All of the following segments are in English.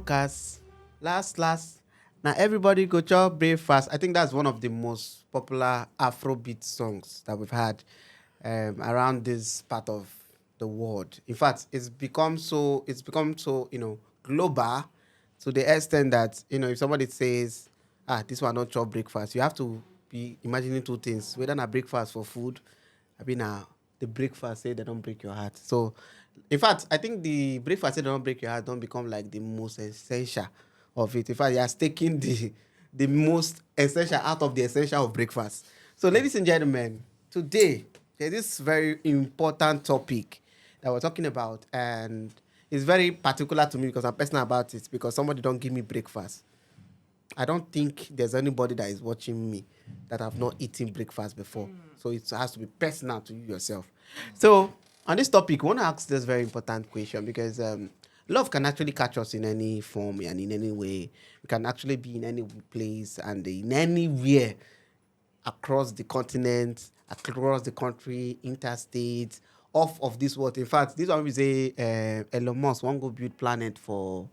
Cast. Last. Now everybody go chop breakfast. I think that's one of the most popular Afrobeat songs that we've had around this part of the world. In fact, it's become so global to the extent that if somebody says, this one not chop breakfast, you have to be imagining two things: whether not breakfast for food, I mean, the breakfast say they don't break your heart. So, in fact, I think the breakfast say they don't break your heart don't become like the most essential of it. In fact, you are taking the most essential out of the essential of breakfast. So, ladies and gentlemen, today there's this very important topic that we're talking about, and it's very particular to me because I'm passionate about it. Because somebody don't give me breakfast, I don't think there's anybody that is watching me that have not eaten breakfast before. So it has to be personal to you yourself. So on this topic, I want to ask this very important question because love can actually catch us in any form and in any way. We can actually be in any place and in anywhere across the continent, across the country, interstate, off of this world. In fact, this one we say Elon Musk won't go build planet for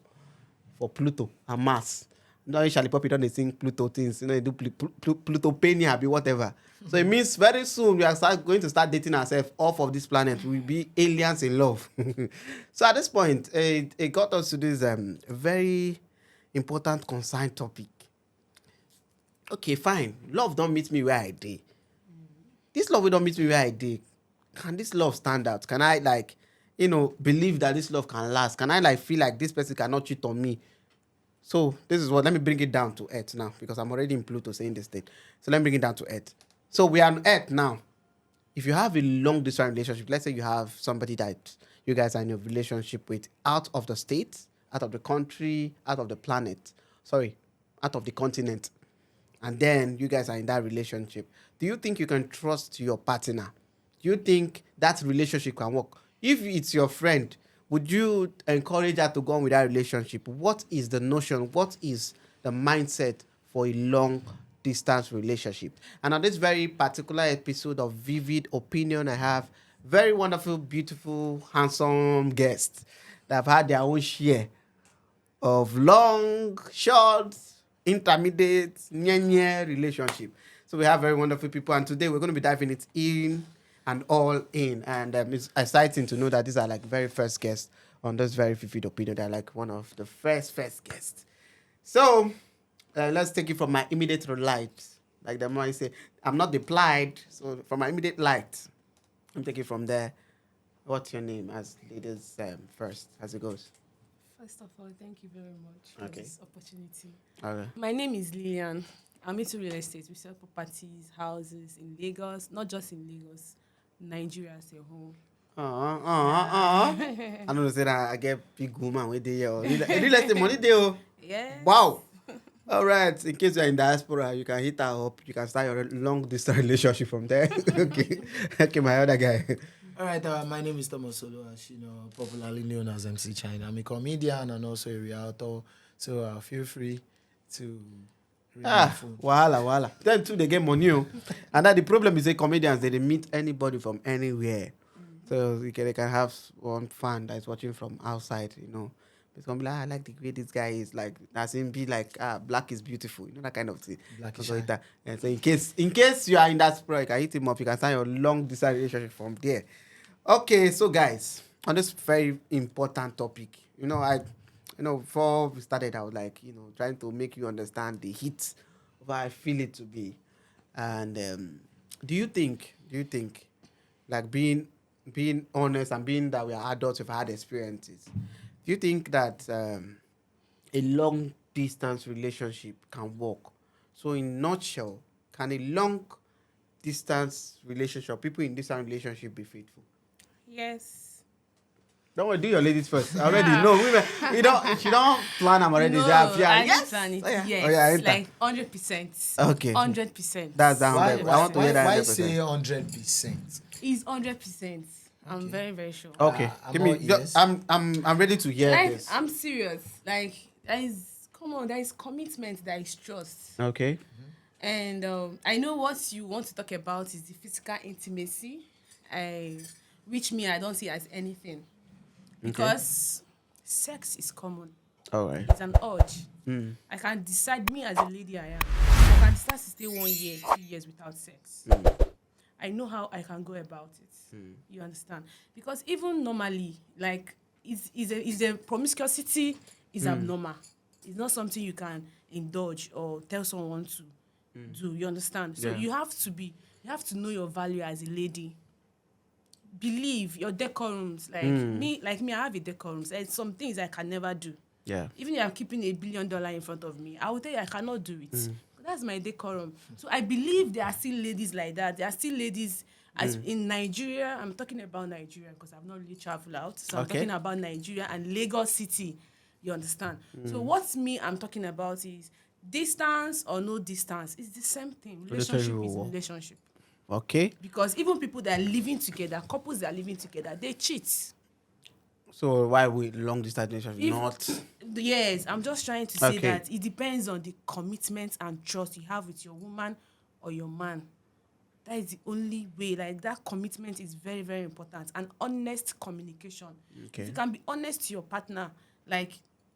Pluto and Mars. No, Charlie Poppy don't they sing Pluto things. They do Plutopania, be whatever. So it means very soon we are going to start dating ourselves off of this planet. We'll be aliens in love. So at this point, it got us to this very important concerned topic. Okay, fine. Love don't meet me where I did. This love will don't meet me where I did. Can this love stand out? Can I believe that this love can last? Can I feel like this person cannot cheat on me? So this is what, let me bring it down to earth now because I'm already in Pluto saying this thing. So let me bring it down to earth. So we are on earth now. If you have a long distance relationship, let's say you have somebody that you guys are in a relationship with out of the state, out of the country, out of the planet, out of the continent, and then you guys are in that relationship. Do you think you can trust your partner? Do you think that relationship can work? If it's your friend, would you encourage her to go on with that relationship? What is the notion? What is the mindset for a long distance relationship? And on this very particular episode of Vivid Opinion, I have very wonderful, beautiful, handsome guests that have had their own share of long, short, intermediate, nye relationship. So we have very wonderful people, and today we're going to be diving it in and all in. And it's exciting to know that these are like very first guests on this very vivid opinion. They're like one of the first guests. So let's take it from my immediate light. Like the more I say, I'm not applied. So from my immediate light, I'm taking from there. What's your name as ladies first, as it goes? First of all, thank you very much for this opportunity. Okay. My name is Lillian. I'm into real estate. We sell properties, houses in Lagos, not just in Lagos, Nigeria as a whole. I don't know say that I get big woman with the real estate money there. Yes. Wow. All right. In case you're in diaspora, you can hit her up. You can start your long distance relationship from there. Okay, my other guy. All right, my name is Thomas Oluwash, popularly known as MC China. I'm a comedian and also a realtor, so feel free to read my phone. Wahala. Then too, they get money. And that the problem is the comedians, they meet anybody from anywhere. So they can have one fan that is watching from outside, It's going to be like, I like the way this guy is. Like, that's him be like, black is beautiful. That kind of thing. Black is so, shy. and so in case you are in that spot, you can hit him up. You can start your long distance relationship from there. Okay, so guys, on this very important topic, before we started, I was like, trying to make you understand the heat of how I feel it to be. And do you think, like being honest and being that we are adults, we've had experiences, do you think that a long distance relationship can work? So in nutshell, can a long distance relationship, people in distance relationship be faithful? Yes. Don't worry, do your ladies first. Already, no, women. She don't plan. I'm already. No, yes. I plan it. Oh, yeah. Yes. Oh, yeah, enter. Like 100%. Okay. 100%. That's that. Why, 100. I want to hear that. why 100%. say 100%? It's 100%. I'm very, very sure. Okay. I'm Give me. all ears. I'm ready to hear Like, this. I'm serious. Like, there is commitment, there is trust. Okay. And I know what you want to talk about is the physical intimacy, which I don't see as anything. Because sex is common. All right. It's an urge. Mm. I can decide, me as a lady I am, I can decide to stay 1 year, 2 years without sex. I know how I can go about it. You understand? Because even normally, like, is a promiscuity is abnormal. It's not something you can indulge or tell someone to do. You understand? So Yeah. you have to know your value as a lady. Believe your decorums. Like me, I have a decorums. There's some things I can never do. Yeah. Even if I'm keeping $1 billion in front of me, I will tell you I cannot do it. That's my decorum. So I believe there are still ladies like that. There are still ladies as in Nigeria. I'm talking about Nigeria because I've not really traveled out. So I'm Okay. talking about Nigeria and Lagos City. You understand? So what I'm talking about is distance or no distance. It's the same thing. Relationship is relationship. Okay. Because even people that are living together, couples that are living together, they cheat. So why we long distance relationship? If- Not. Yes, I'm just trying to say Okay. that it depends on the commitment and trust you have with your woman or your man. That is the only way. Like, that commitment is very, very important. And honest communication. Okay. If you can be honest to your partner, like,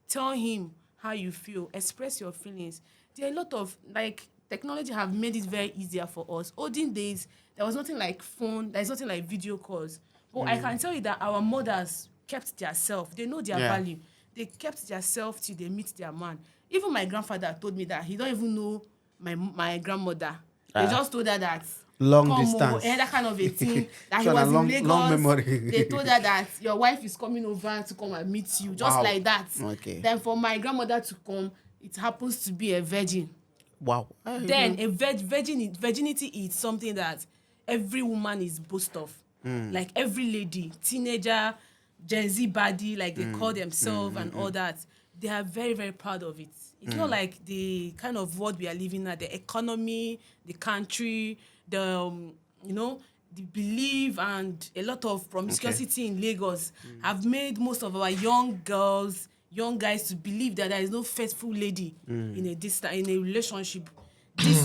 tell him how you feel, express your feelings. There are a lot of, like, technology have made it very easier for us. Olden days, there was nothing like phone, there's nothing like video calls. But I can tell you that our mothers kept their self. They know their Yeah. value. They kept their self till they meet their man. Even my grandfather told me that he don't even know my grandmother. They just told her that Long come distance. over, that kind of a thing. That he So na was long- in Lagos. long memory. They told her that your wife is coming over to come and meet you, just Wow. like that. Okay. Then for my grandmother to come, it happens to be a virgin. Wow. Then a virginity is something that every woman is boast of. Like every lady, teenager, Gen Z body, like they call themselves and all that. They are very, very proud of it. It's not like the kind of world we are living at, the economy, the country, the belief and a lot of promiscuity in Lagos have made most of our young girls, young guys to believe that there is no faithful lady in a relationship.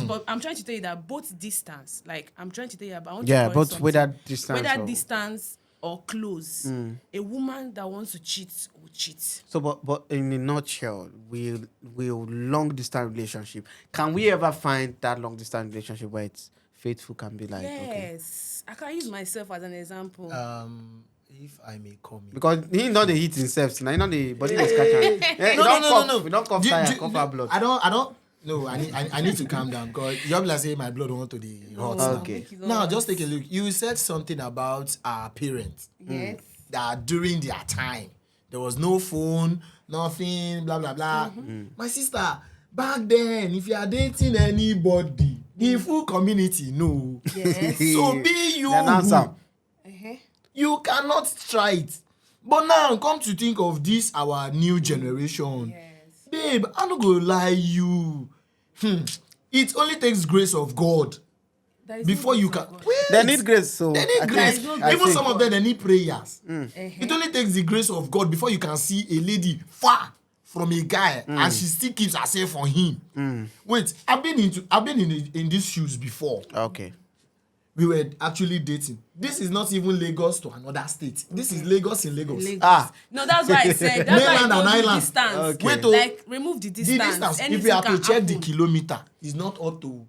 But I'm trying to tell you that both distance, like I'm trying to tell you about, I want to Yeah, correct but something. whether distance Whether or- distance or close, a woman that wants to cheat will cheat. So, but in a nutshell, will long distance relationship? Can we ever find that long distance relationship where it's faithful? Can be like okay, Yes, I can use myself as an example. If I may come in. because he not the heat himself. Now, not the body is catching. No. We don't cough tire, cough our blood. I don't. No, I need to calm down because you're like saying my blood want to the hot now. Okay. Now, just take a look. You said something about our parents. Yes. That during their time, there was no phone, nothing, blah, blah, blah. My sister, back then, if you are dating anybody, the full community, no. Yes. So be you. Then answer. You cannot try it. But now, come to think of this, our new generation. Yes. Babe, I'm not going to lie you. It only takes grace of God There is before no you grace can. of God. Wait. They need grace. So They need I grace. think- I Even think- some of them, they need prayers. Uh-huh. It only takes the grace of God before you can see a lady far from a guy and she still keeps herself for him. Wait, I've been in these shoes before. Okay. We were actually dating. This is not even Lagos to another state. This is Lagos in Lagos. Lagos. Ah. No, that's why I said. That's why I Mainland and told you island. distance. Okay. Wait, Like remove the the distance. distance, if Anything you have to can check the happen. kilometer, is not up to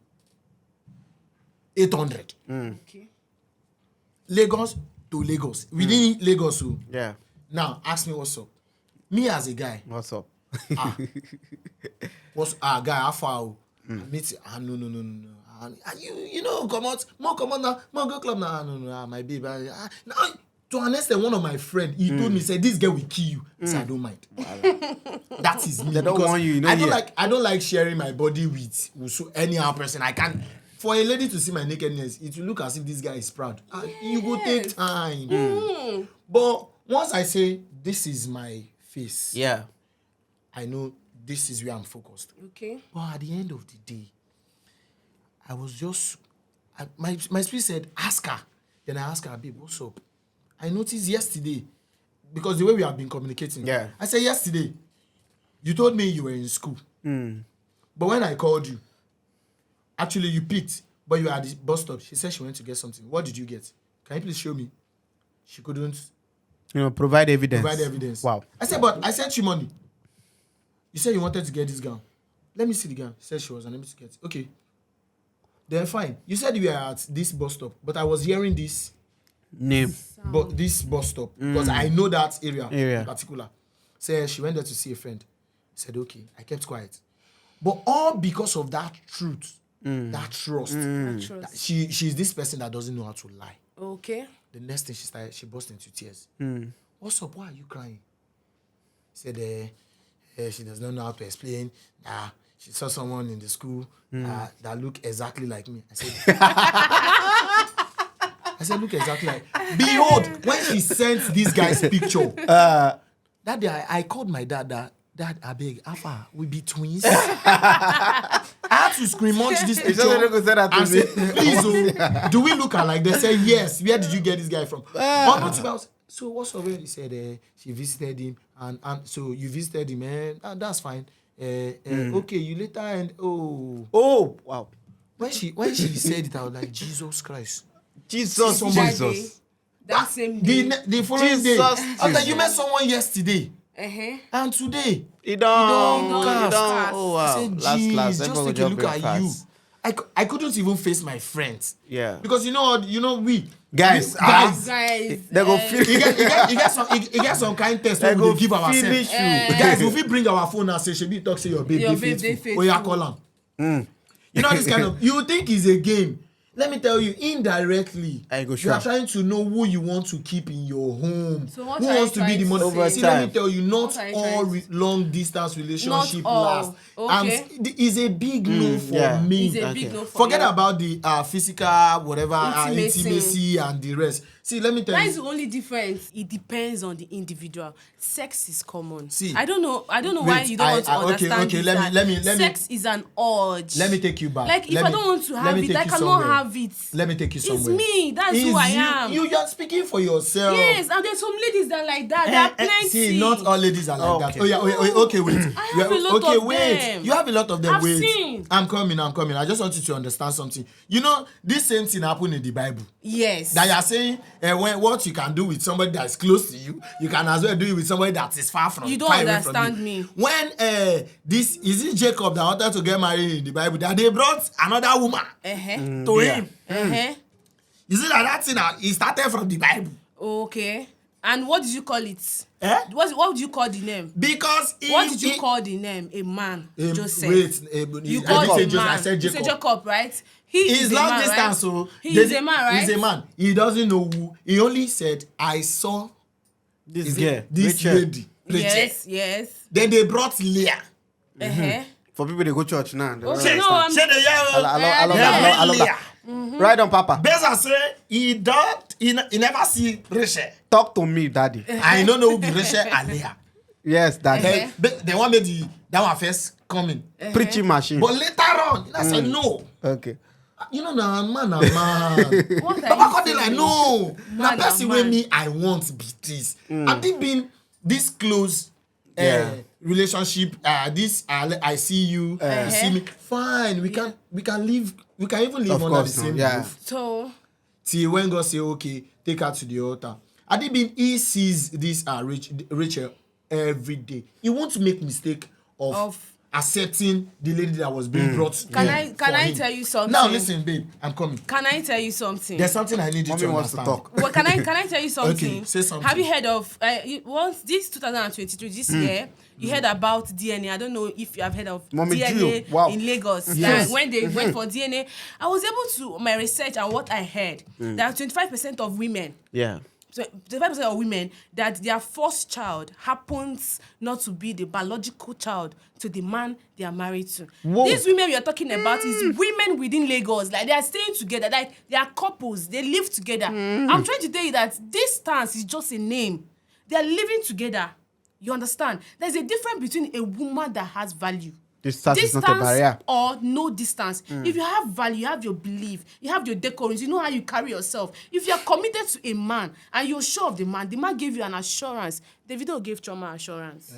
800. Okay. Lagos to Lagos. Within Lagos. So. Yeah. Now, ask me what's up. Me as a guy, What's up? guy, how far? Meet no. You know, come out now, more go club now. No, my babe. Now, to an extent, one of my friend, he told me, say this girl will kill you. So I don't mind. That is me. They don't because want you, you know, I don't like sharing my body with anyhow person. I can't. For a lady to see my nakedness, it will look as if this guy is proud. You go take time. But once I say this is my face, Yeah. I know this is where I'm focused. Okay. But at the end of the day, I was just my spirit said, ask her. Then I asked her, babe, what's up? I noticed yesterday, because the way we have been communicating, Yeah. I said yesterday, you told me you were in school. But when I called you, actually you picked, but you were at the bus stop. She said she went to get something. What did you get? Can you please show me? She couldn't Provide evidence. provide evidence. Wow. I said, but I sent you money. You said you wanted to get this gown. Let me see the gown. She said she was unable to get it. Okay. Then fine. You said you were at this bus stop, but I was hearing this Name. but this bus stop because I know that area in Area. particular. So she went there to see a friend. Said okay. I kept quiet, but all because of that truth, that trust. That she's this person that doesn't know how to lie. Okay. The next thing she burst into tears. What's up? Why are you crying? Said she does not know how to explain. She saw someone in the school that looked exactly like me. I said, look exactly like. Behold, when she sent this guy's picture, that day I called my dad. Dad, I beg, Alpha, we be twins. I had to scream munch this picture and say, please, do we look alike? They said, yes. Where did you get this guy from? So what's over? He said, she visited him, and so you visited him, that's fine. Okay, you later and Oh, wow. When she said it, I was like, Jesus Christ. Jesus. That same day. The following day, Jesus. I was like, you met someone yesterday, and today. It don't. cast. Oh, wow. I said, Last, jeez, everyone just will take a look at you. breakfast. I couldn't even face my friends. Yeah. Because we Guys, Guys, they go feel. you get some kind test They when go we give ourselves. finish you. Guys, if we bring our phone and say, Shebi talk, say your babe, Your dey babe dey faithful. Oh, yeah, faithful. call am. You know this kind of, you think it's a game. Let me tell you, indirectly, I go you sure. are trying to know who you want to keep in your home. So what who are you wants to be the trying most. to Over See, say? let me tell you, not What are you all trying long distance relationship Not all. last. Okay. And it's a big no for yeah. me. It's a Okay. big no for Forget you. about the physical, whatever, intimacy and the rest. See, let me tell That you. is the only difference. It depends on the individual. Sex is common. See. I don't know why Wait, you don't want to understand okay, this, let that me- sex is an urge. Let me take you back. Like, if Let I me- don't want to let have me it, take I you cannot somewhere. have it. Let me take you It's somewhere. me. That's It's who I you. am. You are speaking for yourself. Yes, and there's some ladies that are like that. There are plenty. See, not all ladies are like that. Okay. Oh yeah, okay, wait. I have a lot okay, of wait. them. You have a lot of them. I've wait. seen. I'm coming. I just want you to understand something. You know, this same thing happened in the Bible. Yes. That you are saying what you can do with somebody that is close to you, you can as well do it with somebody that is far from You don't far away from understand you. me. When this is it Jacob that wanted to get married in the Bible, that they brought another woman to him. You see that thing that he started from the Bible. Okay. And what did you call it? Eh? What would you call the name? Because What did you call the name? A man. Joseph. Wait, You I called didn't say him Joseph, I man. said You Jacob. said Jacob, right? He He's is a long man, distance, right? so He is a man, right? He's a man. He doesn't know who. He only said, "I saw This girl. this Rachel. lady." Rachel. Yes. Then they brought Leah. For people they go church now. They Okay, don't no, understand. Say the I love Yeah, that. I love Leah. that. Right on, Papa. Beza say he don't. He never see Rachel. Talk to me, Daddy. I don't know who be Rachel and Leah. Yes, Daddy. They want me that one first coming. Preaching machine. But later on, I said no. Okay. You know, na man. What are Papa you come dey like saying? no. Na Man person and wey man. me I want be this. I think being this close Yeah. relationship, this I see you, you see me. Fine, we can live. We can even live Of under the course, no, same yeah. roof. So, Till when God say okay, take her to the altar. I think being he sees this Rachel every day. He won't make mistake of accepting the lady that was being brought. Can for I him. tell you something? Now listen, babe, I'm coming. can I tell you something? There's something I need you Mommy to wants to understand. talk. Well, can I tell you something? Okay, say something. Have you heard of once this 2023 this year? You heard about DNA. I don't know if you have heard of Mommy DNA Gio, wow. in Lagos. Yes. When they went for DNA, I was able to my research and what I heard that 25% of women. Yeah. So 25% of women that their first child happens not to be the biological child to the man they are married to. Whoa. These women we are talking about is women within Lagos. Like they are staying together. Like they are couples. They live together. I'm trying to tell you that distance is just a name. They are living together. You understand? There's a difference between a woman that has value. Distance is not a barrier. Or no distance. If you have value, you have your belief, you have your decorums, you know how you carry yourself. If you are committed to a man and you're sure of the man gave you an assurance. Davido gave Choma assurance.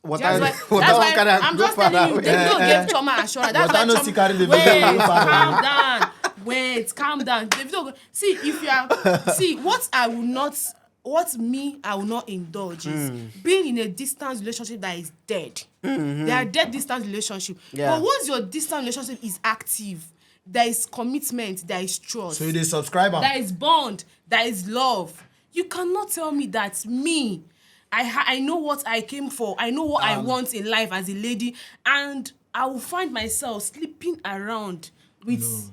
What That's why I'm just telling you, Davido gave Choma assurance. That's But I know why she carry the Wait, video. calm down. Wait, calm down. Davido, see, what I will not what me I will not indulge is being in a distance relationship that is dead. They are dead distance relationship. Yeah. But once your distance relationship is active, there is commitment, there is trust. So you dey subscribe am. There is bond, there is love. You cannot tell me that me, I know what I came for. I know what I want in life as a lady, and I will find myself sleeping around with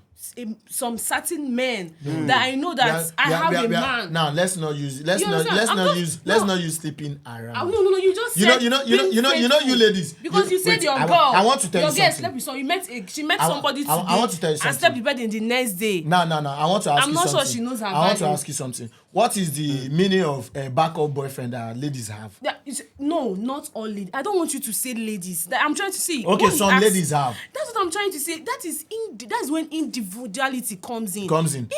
some certain men that I know that I have a man. Now let's not use sleeping around. No. You just You said know, you ladies. because you said wait, your girl. I want to tell you your girl something. slept with someone. She met somebody today. I want to tell you and something. slept with bed in the next day. No. I want to ask I'm you not something. sure she knows her I want to value. ask you something. What is the meaning of a backup boyfriend that ladies have? No, not all ladies. I don't want you to say ladies. I'm trying to say. Okay, some ladies have. That's what I'm trying to say. That's when individuality comes in.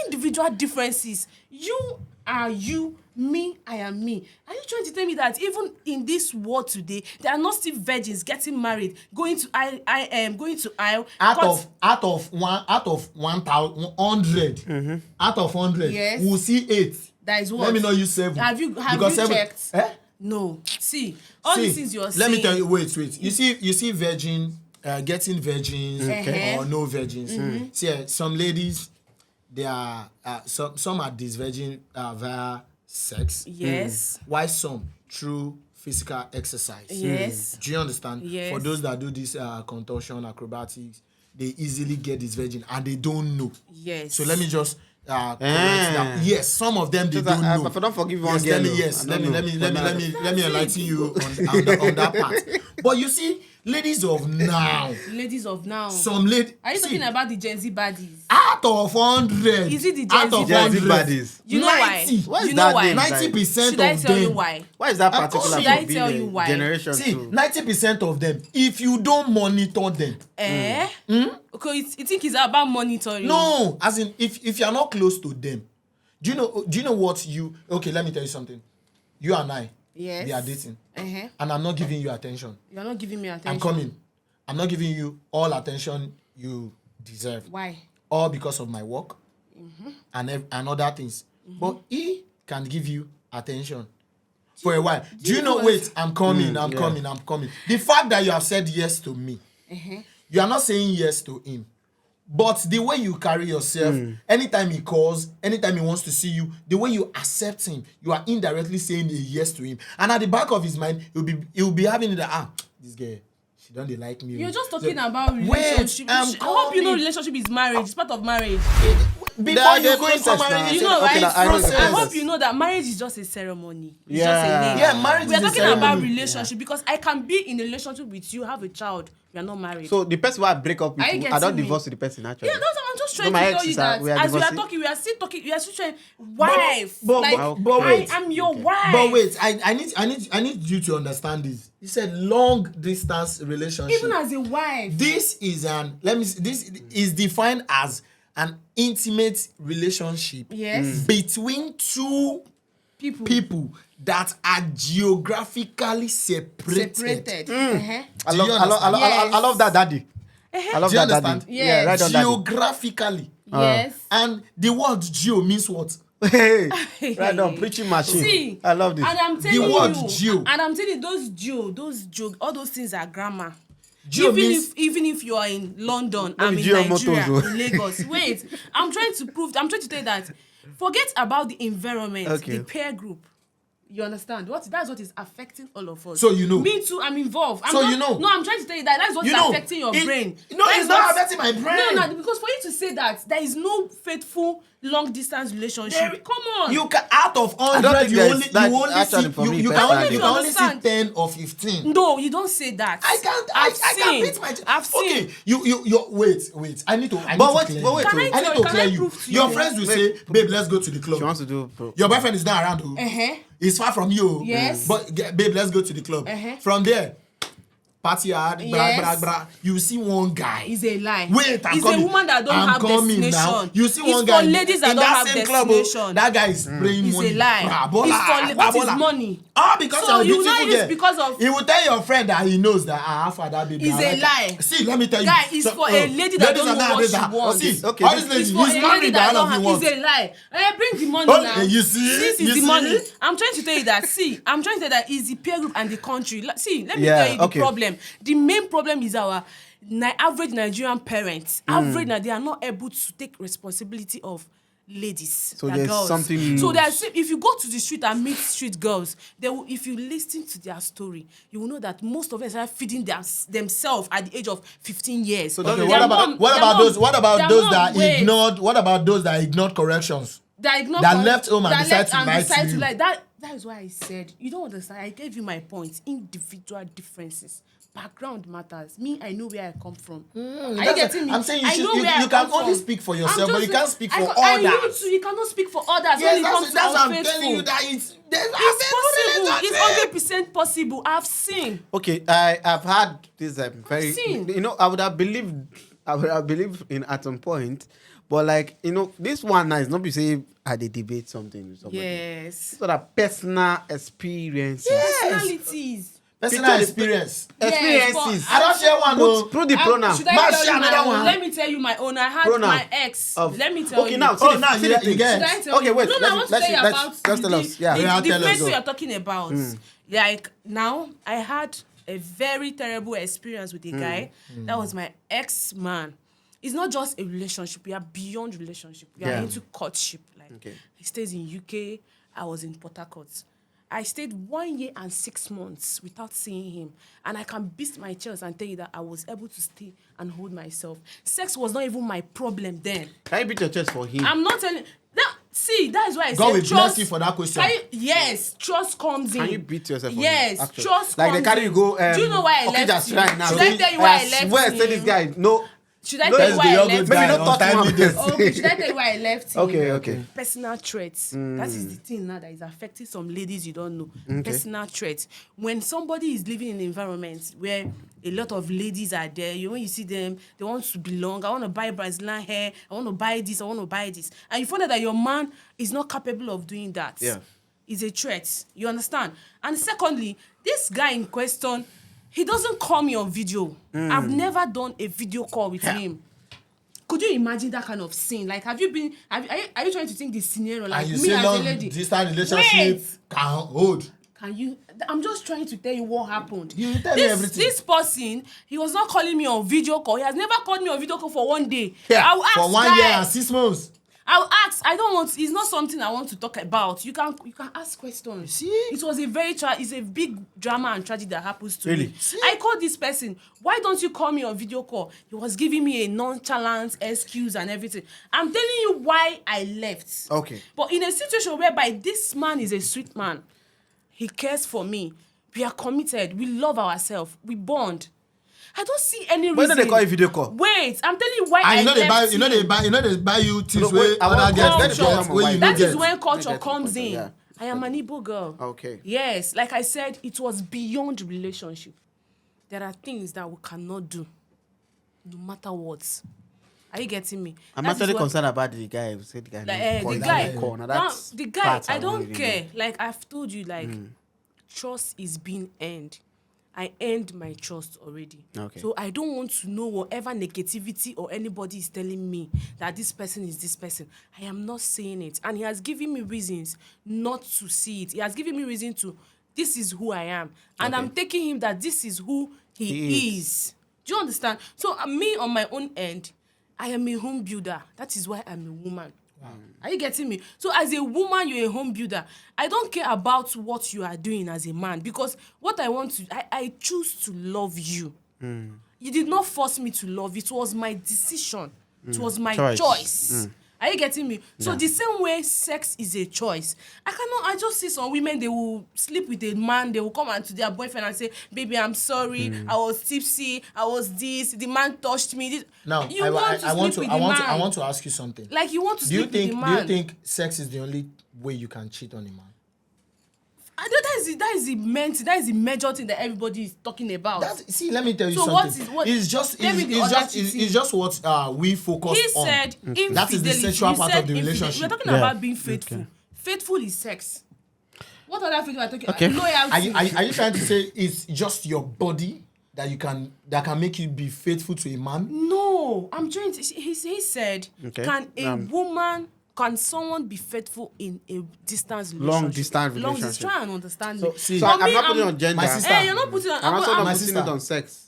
Individual differences. You are you. Me, I am me. Are you trying to tell me that even in this world today, there are not still virgins getting married, going to aisle? Out of 100, out of 100, Yes. we'll see 8. That is what. Let me not use 7. Have you Because checked? No. See, all these things you're saying. Let me tell you. Wait. You see, virgin, getting virgins or no virgins. See, some ladies, they are some are this virgin via sex. Yes. Why some through physical exercise. Yes. Do you understand? Yes. For those that do this contortion acrobatics, they easily get this virgin and they don't know. Yes. So let me just correct that. Yes, some of them they don't know. If I don't forgive one girl, Let me enlighten you on that part. But you see, ladies of now. Some ladies. Are you talking about the Gen Z baddies? Out of 100. Is it the out of Gen Z 100, baddies? You know why? 90. What is You that know why? name? 90% Should I of tell them. you why? Why is that particular Should I for being tell a you why? generation See, two? 90% of them, if you don't monitor them. Okay, you think it's about monitoring? No, as in if you're not close to them, do you know what you? Okay, let me tell you something. You and I, Yes. we are dating, and I'm not giving you attention. you're not giving me attention. I'm coming. I'm not giving you all attention you deserve. Why? All because of my work and other things. But he can give you attention for a while. Do you know? Wait, I'm coming. I'm coming. The fact that you have said yes to me, you are not saying yes to him. But the way you carry yourself, anytime he calls, anytime he wants to see you, the way you accept him, you are indirectly saying a yes to him. And at the back of his mind, he'll be having that this girl, she don't like me. You're just talking about Wait, relationship. I hope you know relationship is marriage. It's part of marriage. Before you go into marriage, You know, Okay, right? I know the I process. hope you know that marriage is just a ceremony. It's Yeah. just a name. Yeah, marriage We are is a talking about ceremony. relationship because I can be in a relationship with you, have a child. We are not married. So the person who I break up with, Are you I getting don't me? divorce with the person actually. yeah, that's what I'm just trying my to ex tell you is that we are as we are divorcing. talking, we are still talking. We are still trying. Wife, but wait. I am your wife. But wait, I need you to understand this. You said long distance relationship. Even as a wife. This is this is defined as an intimate relationship Yes. between two people that are geographically separated. I love that, daddy. I love Do you that, daddy. understand? Yes. Yeah, right on, daddy. Geographically. Yes. And the word geo means what? Hey, right on, preaching machine. See, I love this. And I'm telling The word you, geo. and I'm telling you, those all those things are grammar. Geo even means even if you are in London, No, I'm in geo Nigeria, motors, in Lagos. Wait, I'm trying to tell you that forget about the environment, Okay. the peer group. You understand? That's what is affecting all of us. So you know. Me too, I'm involved. So you know. No, I'm trying to tell you that's what is affecting your brain. No, That it's is not what- affecting my brain. No, because for you to say that there is no faithful long distance relationship. Come on. You can out of I don't 100, think you there's only that see actually for me you personally. can only see Understand. 10 or 15. No, you don't say that. I can't. I've I seen. can't beat my. I've seen. Okay, you wait. I need to. But wait, clear but you. wait, Can I I tell- need to can clear I you. prove to Your you? friends will Wait. say, "Babe, let's go to the club." She wants to do. Your boyfriend is not around. Oh. It's far from you. Yes. But babe, let's go to the club. From there, party hard, Yes. bra. You see one guy. It's a lie. Wait, I'm it's coming. a woman that don't I'm have coming destination. now. You see it's one guy for ladies that in don't that have same destination. club. That guy is spraying It's money. a lie. Bola, It's for what is bola. money? Because So you're you a will not beautiful use girl. because of. He will tell your friend that he knows that after that baby. It's I a like lie. her. See, let me tell you. Guy, it's for a lady that don't know what she wants. See, Okay, all this- these ladies, It's for he's a lady married that that all don't of you have. want. It's a lie. Bring the money now. You see? This You is the see? money. I'm trying to tell you that. See, I'm trying to tell you that it's the peer group and the country. See, let me Yeah, tell you the okay. problem. The main problem is our average Nigerian parents. Average, they are not able to take responsibility of ladies, So their there's girls. something So loose. if you go to the street and meet street girls, if you listen to their story, you will know that most of them are feeding themselves at the age of 15 years. So Okay, Their what about those that wait. ignored? What about those that ignored corrections? That left home and decided to lie to you? That is why I said you don't understand. I gave you my points. Individual differences. Background matters. Me, I know where I come from. Are you getting me? I'm saying I know where I you can come only from. speak for I'm yourself, but just you can't speak for and others. you cannot speak for others Yes, when it comes to that's what I'm unfaithful. telling you that it's It's possible. It's 100% possible. I've seen. Okay, I've had this very. seen. You know, I would have believed in at some point, but like this one now is not be say I dey debate something with somebody. Yes. Sort of personal experiences. Personalities. personal experience. Experiences. I don't share one. No. Put the pronoun. Should I Man, tell share you my another own? one. Let me tell you my own. I had Pronoun my ex. Let me tell you. Okay, now Oh, now see you the thing. get. Should I tell Okay, you? wait, No, let's- I want to let's- tell you let's- about just tell us, yeah. Yeah, the tell us, place go. you're talking about. Like now, I had a very terrible experience with a guy. That was my ex-man. It's not just a relationship. We are beyond relationship. We are Yeah. into courtship. Like Okay. he stays in UK. I was in Port Harcourt. I stayed 1 year and 6 months without seeing him. And I can beat my chest and tell you that I was able to stay and hold myself. Sex was not even my problem then. Can you beat your chest for him? I'm not telling. That is why I God said will trust. bless you for that question. Yes, trust comes in. Can you beat yourself for Yes, him? Actually. trust like comes they carry in. you go. Do you know why I okay, left just him? right now. Should I tell you why I left swear, him? say this guy. No. Should I No, tell you why I the left other him? Maybe guy not touch untimely one. death. Okay, should I tell you why I left him? Okay. Personal traits. That is the thing now that is affecting some ladies you don't know. Okay. Personal traits. When somebody is living in an environment where a lot of ladies are there, when you see them, they want to belong. I want to buy Brazilian hair. I want to buy this. I want to buy this. And you find out that your man is not capable of doing that. Yeah. It's a threat. You understand? And secondly, this guy in question, he doesn't call me on video. I've never done a video call with him. Could you imagine that kind of scene? Like, are you trying to think the scenario? Like, And you me say as a long lady. distance relationship Wait. can hold. Can you? I'm just trying to tell you what happened. You tell me everything. This person, he was not calling me on video call. He has never called me on video call for 1 day. Yeah, I will ask For 1 year guy. and 6 months. I'll ask. I don't want. It's not something I want to talk about. You can ask questions. See? It was it's a big drama and tragedy that happens to Really? me. I called this person. Why don't you call me on video call? He was giving me a nonchalant excuse and everything. I'm telling you why I left. Okay. But in a situation whereby this man is a sweet man, he cares for me. We are committed. We love ourselves. We bond. I don't see any reason. Why don't they call you video call? Wait, I'm telling you why And I left they buy you things No, where wait, I want other girls culture. get where you no That is get. when culture Get it, comes culture, in. yeah. I am an Igbo girl. Okay. Yes, like I said, it was beyond relationship. There are things that we cannot do, no matter what. Are you getting me? I'm That is actually what- concerned about the guy who said the guy. Like, call the you guy, call. Now now, that's the guy, part I don't really care. know. Like I've told you, like trust is being earned. I earned my trust already. Okay. So I don't want to know whatever negativity or anybody is telling me that this person is this person. I am not saying it. And he has given me reasons not to see it. He has given me reason to, this is who I am. And Okay. I'm taking him that this is who He he is. is. Do you understand? So me on my own end, I am a home builder. That is why I'm a woman. Are you getting me? So as a woman, you're a home builder. I don't care about what you are doing as a man, because what I want to, I choose to love you. You did not force me to love. It was my decision. It was my Choice. choice. Are you getting me? So the same way sex is a choice. I just see some women, they will sleep with a man, they will come out to their boyfriend and say, baby, I'm sorry, I was tipsy, I was this, the man touched me. This. Now, You I want to sleep with the man. I want to ask you something. Like you want to Do you sleep with the think man. sex is the only way you can cheat on a man? I know that is the major thing that everybody is talking about. See, let me tell you So something. what- It's just tell me the other cheating. it's just what we focus He on. said infidelity. That is the sexual You part said of the infidelity. relationship. We're talking Yeah. about being faithful. Okay. Faithful is sex. What other feature are talking? Okay. Loyalty. Are you trying to say it's just your body that can make you be faithful to a man? No, I'm trying to. He said, Okay. can someone be faithful in a distance relationship? Long distance Long relationship. distance. Try and understand So, me. see, So For I'm me, not putting it on gender. my sister. Hey, you're not putting on. I'm also not my putting sister. it on sex.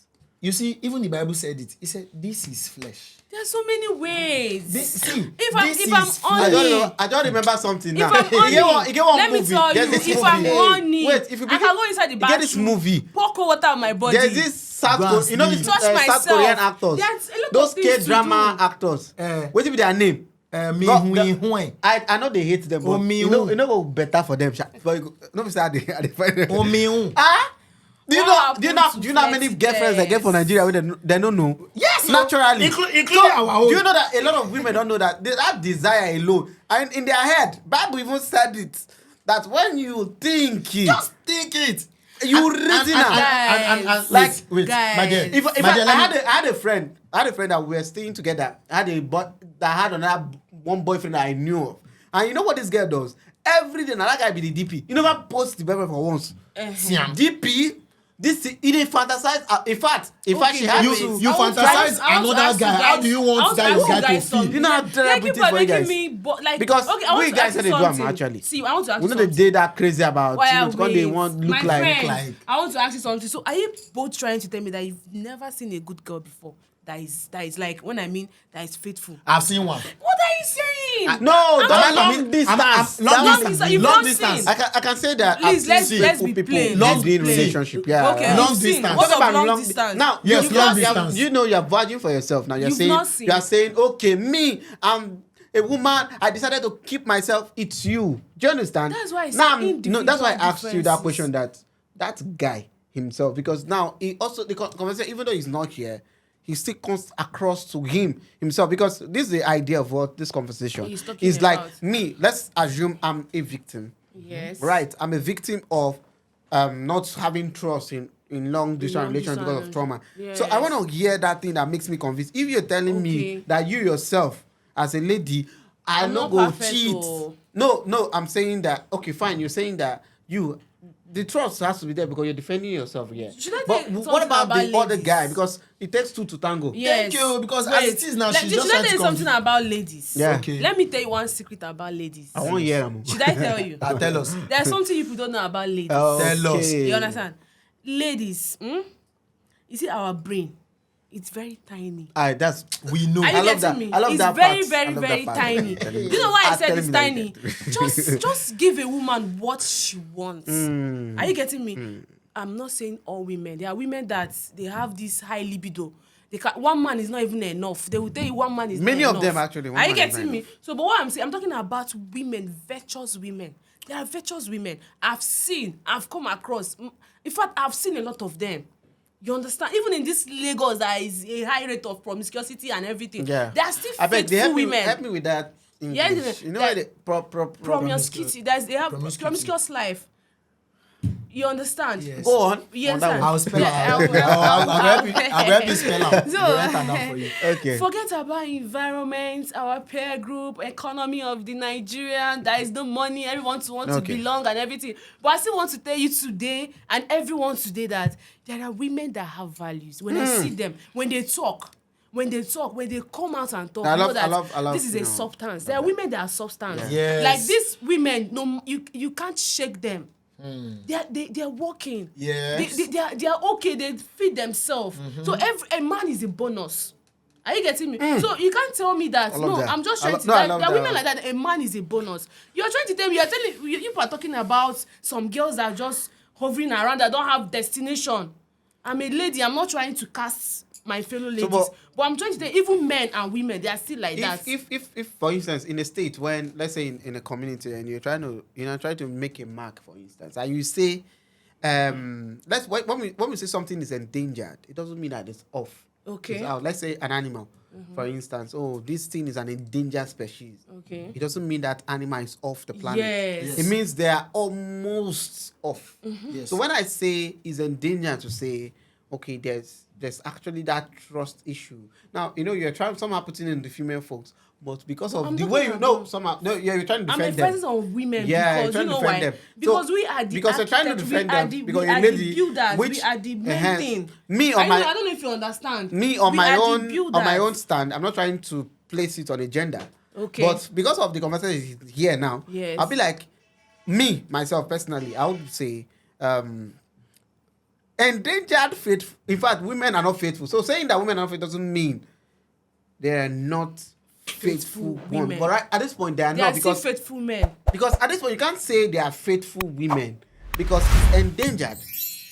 You see, even the Bible said it. It said, "This is flesh." There's so many ways. This if I'm is on I it, don't know. I don't remember something if now. I'm on You get one let me movie. tell There's you, this if movie. I'm on it, Wait, if you I begin- can go inside the you bathroom. get this movie. Pour cold water on my body. There's this South Go and Korean, you know, sleep. this Touch South myself. Korean actors. There's a lot Those of things to K-drama do. actors. Eh. What be their name? Me But hui hui. I know they hate them, but Oh, me you know, who? you know what better for them. But no, be say I dey find them. Oh me hui. Ah. Do you What know? happened Do to you know how many flirty girlfriends they get from girls? Nigeria where they don't know? Yes, naturally. including our own. Do you know that a lot of women don't know that that desire alone, and in their head, Bible even said it that when you think it, Just think it. you reason am. Guys. Like, wait, guys. my dear. If my I, dear, let me- I had a friend that we were staying together. I had a that had another one boyfriend that I knew of, and you know what this girl does? Every day, now that guy be the DP. You never post the boyfriend for once. Siam. DP. This he didn't fantasize. In fact, Okay, she had wait. to. You I want to fantasize ask- I want to another ask you guy. How guys- do you I want that ask you guy to guys feel? something. You know how Like, terrible it people is are for you making guys. me like Because okay, I want we to guys ask said you they do am something. actually. See, I want to ask We you know they something. did that crazy about Well, it. When they wait. want look My like. friend, like- I want to ask you something. So, are you both trying to tell me that you've never seen a good girl before? That is like when I mean that is faithful. I've seen one. What are you saying? No, I'm that's not- long distance. long That distance. one- You've long not distance. seen. I can say that. Please, I've let's- seen let's faithful be people plain. in Let's doing be plain. relationship. Yeah. Okay, yeah. Long you've seen. distance. What Talk of about long long distance? Now, Yes, You've long not distance. seen. you know you're vouching for yourself. Now You've not seen. you're saying, okay, me, I'm a woman. I decided to keep myself. It's you. Do you understand? That's why I said now, individual that's why I asked you that differences. question. That guy himself, because now he also the conversation, even though he's not here, he still comes across to himself, because this is the idea of what this conversation He's talking is like. about. Me, let's assume I'm a victim. Yes. Right, I'm a victim of not having trust in long distance long relations because of distance. trauma. Yes. So I want to hear that thing that makes me convinced. If you're telling me Okay. that you yourself, as a lady, I'm not not go perfect, cheat. oh. No, I'm saying that. Okay, fine. You're saying that the trust has to be there because you're defending yourself. Yeah. Should I But tell you what something about the about other ladies? guy? Because it takes two to tango. Yes. Thank you, because as Wait, it is now, let- she's should just I trying tell to you something convince- about ladies? Yeah. Okay. Let me tell you one secret about ladies. I want to hear them. Should I tell you? Tell us. There's something you people don't know about ladies. Tell us. Okay. You understand? Ladies, you see our brain, it's very tiny. That's We know. Are you I love getting that. me? I love it's that very, part. I very, love very that part. tiny. Telling You me. know why I Ah, said telling it's me like tiny? that. Just give a woman what she wants. Are you getting me? I'm not saying all women. There are women that they have this high libido. One man is not even enough. They will tell you one man is Many not of enough. them actually, one Are you man is getting not me? enough. So, but what I'm saying, I'm talking about women, virtuous women. There are virtuous women. I've come across. In fact, I've seen a lot of them. You understand? Even in this Lagos, there is a high rate of promiscuity and everything. Yeah. There are still I beg, faithful help women. me with that English. Yes, you know that- why the Promiscuity. They have promiscuous life. You understand? Yes. Go on. You On that understand? one. I'll spell Yeah, out. I'll help you spell out. So- I'll write that down for you. Okay. Forget about environment, our peer group, economy of the Nigerian. There is no money. Everyone wants to Okay. belong and everything. But I still want to tell you today and everyone today that there are women that have values. When I see them, when they come out and talk, I you know love- that I love, this is you a know, substance. There are women that are substance. Yeah. Yes. Like these women, no, you can't shake them. They're working. Yes. They are okay. They feed themselves. So a man is a bonus. Are you getting me? So you can't tell me that. I love No, that. I'm just I trying lo- to. no, I There love are that. women like that. A man is a bonus. You're trying to tell me. You're telling you are talking about some girls that are just hovering around that don't have destination. I'm a lady. I'm not trying to cast my fellow ladies, but I'm trying to tell even men and women they are still like that. If for instance in a state when, let's say in a community, and you're trying to make a mark, for instance, and you say when we say something is endangered, it doesn't mean that it's off. Okay. It's out. Let's say an animal, for instance. Oh, this thing is an endangered species. Okay. It doesn't mean that animal is off the planet. Yes. It means they are almost off. Yes. So when I say is endangered, to say, okay, there's actually that trust issue. Now, you're trying somehow putting in the female folks, but because of I'm the talking way you about- know, somehow, no, yeah, you're trying to I'm defend defense them. of women Yeah, you're because trying you to know defend why? them. Because So, we are the because you're trying to architect, defend we are them, the, because we a are lady, the builders, which we are the main enhance thing. me on I my don't know if you understand. me on We my are the own on my builders. own stand. I'm not trying to place it on a gender. Okay. But because of the conversation here now, Yes. I'll be like, me myself personally, I would say, endangered faithful. In fact, women are not faithful. So saying that women are not faithful doesn't mean they're not faithful women. women. But right at this point, they are They not are still because faithful men. at this point you can't say they are faithful women because it's endangered.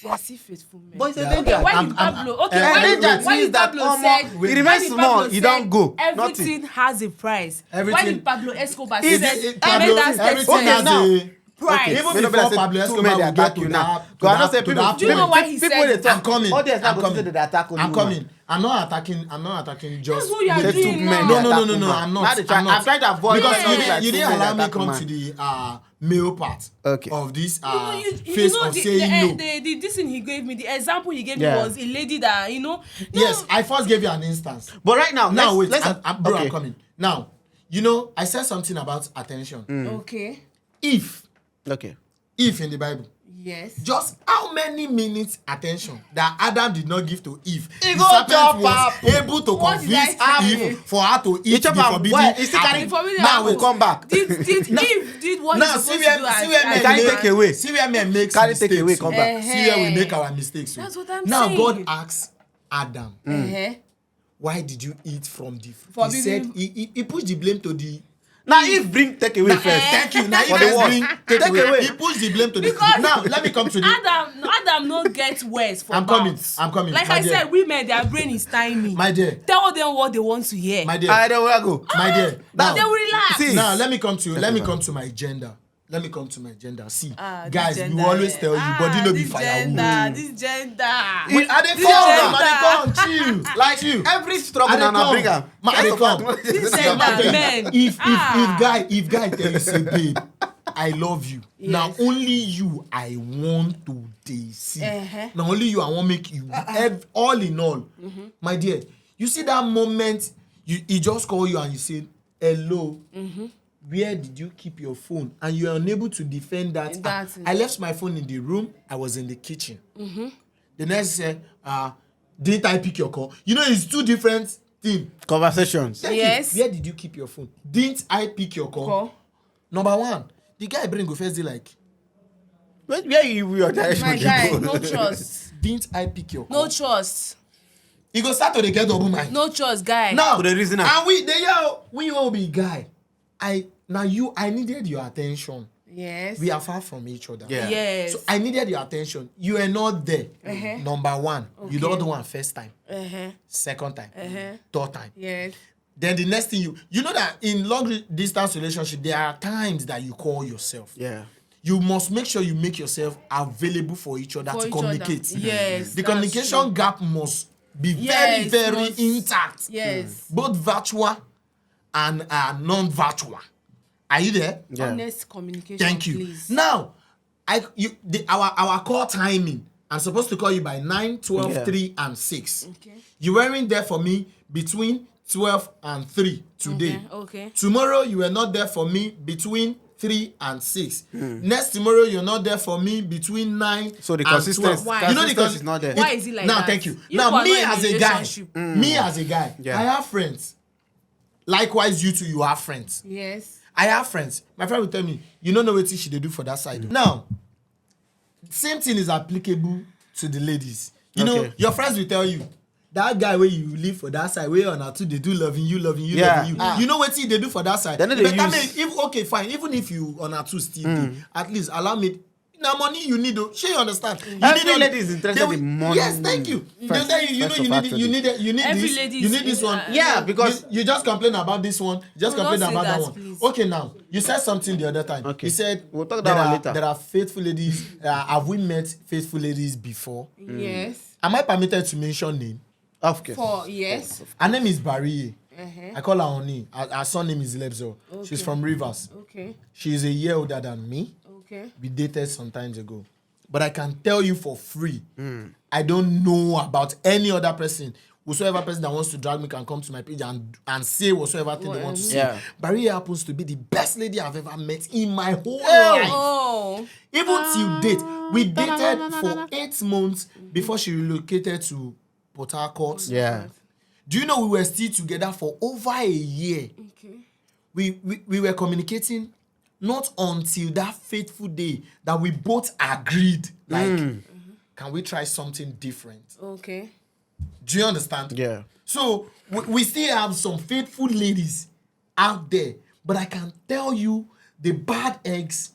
They are still faithful men. But it's Yeah. endangered. Okay, why I'm- did I'm- Pablo? Okay, eh, why wait, did wait. why Means did that, Pablo omo, said? it why remains did small, Pablo you don't said go. Everything Nothing. has a price. Why Everything- did Pablo Escobar It- said it- made Pablo, that everything statement? has now. a Price. Okay, Even may not be before like say Pablo two Escobar men they will attack get you to now. that- Because I know to say that- people. to that Do you know point. why he people said they it? talk. I'm coming. Audience now I'm go see coming. say they attack only I'm woman. coming. I'm not attacking just. That's what you are Say doing two now. men No, they no, attack no, no, no. woman. I'm not. Now they try, I'm not. I'm trying to avoid Because saying you like didn't two men they allow me attack come woman. to the male part Okay. of this You phase know, of saying no. this thing he gave me, the example he gave Yeah. me was a lady that, Yes, I first gave you an instance. But right now, Now wait, let's bro, okay. I'm coming. Now, I said something about attention. Okay. If Okay. in the Bible, Yes. just how many minutes attention that Adam did not give to Eve? He The go serpent chop was apple. able to What did I convince tell Eve you? for her to He eat chop the am forbidden well. He still apple. carry. The forbidden Now apple. we come back. Did Now- Eve did what Now he's see supposed where to do as men Carry make take away. see where men make Carry mistakes. take away, come back. See where we make our mistakes. That's what I'm now saying. God asks Adam, Uh-huh. why did you eat from the fruit? He Forbidden- said he pushed the blame to the. Now if bring take away first. Thank you. Now For if the I what? bring Take away. he pushed the blame to the. Because Now let me come to the. Adam no get words for I'm coming. mouths. I'm coming. Like My I dear. said, women, their brain is tiny. My dear. Tell them what they want to hear. My dear. I don't want to go. My dear. Now, They will relax. See. now let me come to my gender. Let me come to my gender. See, This guys, gender, we always tell you, body no be this firewood. This gender. Wait, I dey This come gender. now, I dey come, chill. Like chill. every struggle I dey now bring come. am. Ma, I dey come. This See, I'm gender, telling you, men. if guy tell you say babe, I love you. Yes. Now only you I want to dey see. Uh-huh. Now only you I want make you all in all. My dear, you see that moment he just call you and you say hello. Where did you keep your phone? And you are unable to defend that. That's I left my phone in the room. I was in the kitchen. The next said, didn't I pick your call? It's two different things. Conversations. Thank Yes. you. Where did you keep your phone? Didn't I pick your call? Call. Number one, the guy bring go first day like, Where you your direction? My dey guy, go? no trust. didn't I pick your call? No trust. He go start to dey get double mind. No trust, guy. Now, For the reason am. and we will be guy. I needed your attention. Yes. We are far from each other. Yeah. Yes. So I needed your attention. You are not there. Number one, you don't do one first time, second time, third time. Yes. Then the next thing you know that in long distance relationship there are times that you call yourself. Yeah. You must make sure you make yourself available for each other For to each communicate. other. Yes. The that's communication true. gap must be Yes, very must- intact. Yes. Both virtual and non-virtual. Are you there? Yeah. Honest communication. Thank you. Please. Now, our call timing. I'm supposed to call you by 9, 12, Yeah. 3, and 6. Okay. You weren't there for me between 12 and 3 today. Okay. Tomorrow you were not there for me between 3 and 6. Hmm. Next tomorrow you're not there for me between 9 So the and consistency- 12. Why? You know the consistency is not there. Why is it like now, that? thank you. You Now are me not in as a a guy, relationship. Yeah. I have friends. Likewise, you too, you have friends. Yes. I have friends. My friend will tell me, you don't know what she they do for that side. Now, same thing is applicable to the ladies. You know, Okay. your friends will tell you, that guy where you live for that side, where on our two they do loving you, Yeah. loving you. You know what they do for that side. Then they Better use- make, okay, fine. Even if you on our two still do, at least allow me. Now money you need, sure you understand. You Every need lady is interested they will- in money. Yes, thank you. They'll First- tell you, first you of need, actually. you need Every this, lady you is- need this one. Yeah, because You just complain about this one. Just No, complain don't say about that that, one. please. Okay, now you said something the other time. Okay. You said We'll talk there that one are, later. there are faithful ladies. Have we met faithful ladies before? Yes. Am I permitted to mention name? of course. For yes. Her name is Barry. Uh-huh. I call her Oni. Her surname is Lebzo. She's from Rivers. Okay. She's a year older than me. Okay. We dated some times ago. But I can tell you for free, I don't know about any other person whatsoever person that wants to drag me can come to my page and say whatsoever thing they want to say. Yeah. Barrier happens to be the best lady I've ever met in my whole life. Oh. Even till date, we dated for 8 months before she relocated to Port Harcourt. Yeah. Do you know we were still together for over a year? Okay. We were communicating not until that fateful day that we both agreed, like, can we try something different? Okay. Do you understand? Yeah. So we still have some faithful ladies out there, but I can tell you the bad eggs